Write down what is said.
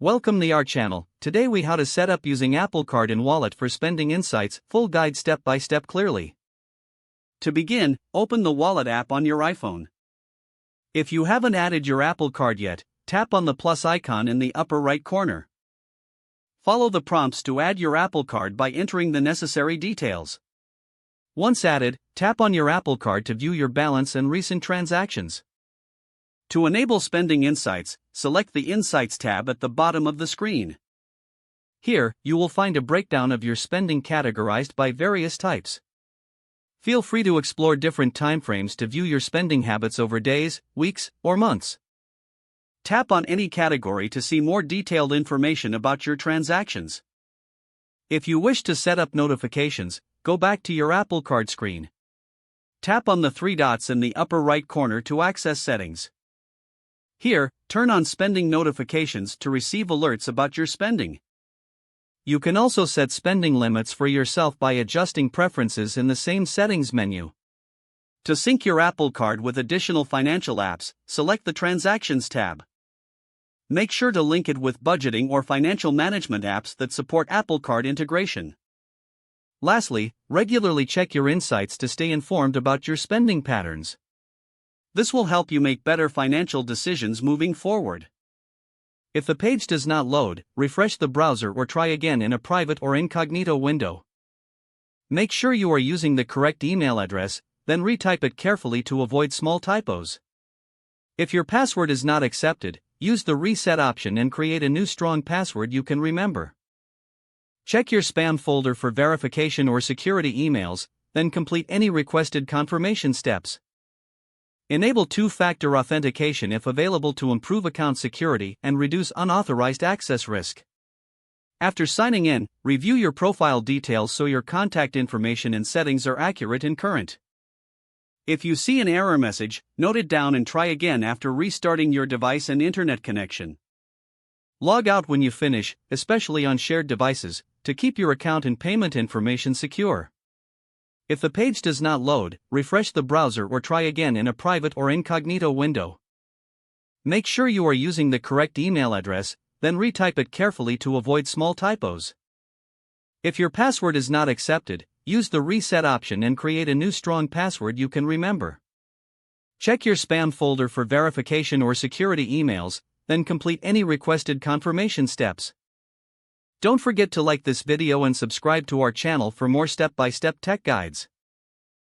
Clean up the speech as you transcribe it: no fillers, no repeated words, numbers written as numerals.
Welcome to our channel. Today we how to set up using Apple Card in Wallet for spending insights, full guide step by step clearly. To begin, open the Wallet app on your iPhone. If you haven't added your Apple Card yet, tap on the plus icon in the upper right corner. Follow the prompts to add your Apple Card by entering the necessary details. Once added, tap on your Apple Card to view your balance and recent transactions. To enable spending insights, select the Insights tab at the bottom of the screen. Here, you will find a breakdown of your spending categorized by various types. Feel free to explore different timeframes to view your spending habits over days, weeks, or months. Tap on any category to see more detailed information about your transactions. If you wish to set up notifications, go back to your Apple Card screen. Tap on the three dots in the upper right corner to access settings. Here, turn on spending notifications to receive alerts about your spending. You can also set spending limits for yourself by adjusting preferences in the same settings menu. To sync your Apple Card with additional financial apps, select the Transactions tab. Make sure to link it with budgeting or financial management apps that support Apple Card integration. Lastly, regularly check your insights to stay informed about your spending patterns. This will help you make better financial decisions moving forward. If the page does not load, refresh the browser or try again in a private or incognito window. Make sure you are using the correct email address, then retype it carefully to avoid small typos. If your password is not accepted, use the reset option and create a new strong password you can remember. Check your spam folder for verification or security emails, then complete any requested confirmation steps. Enable two-factor authentication if available to improve account security and reduce unauthorized access risk. After signing in, review your profile details so your contact information and settings are accurate and current. If you see an error message, note it down and try again after restarting your device and internet connection. Log out when you finish, especially on shared devices, to keep your account and payment information secure. If the page does not load, refresh the browser or try again in a private or incognito window. Make sure you are using the correct email address, then retype it carefully to avoid small typos. If your password is not accepted, use the reset option and create a new strong password you can remember. Check your spam folder for verification or security emails, then complete any requested confirmation steps. Don't forget to like this video and subscribe to our channel for more step-by-step tech guides.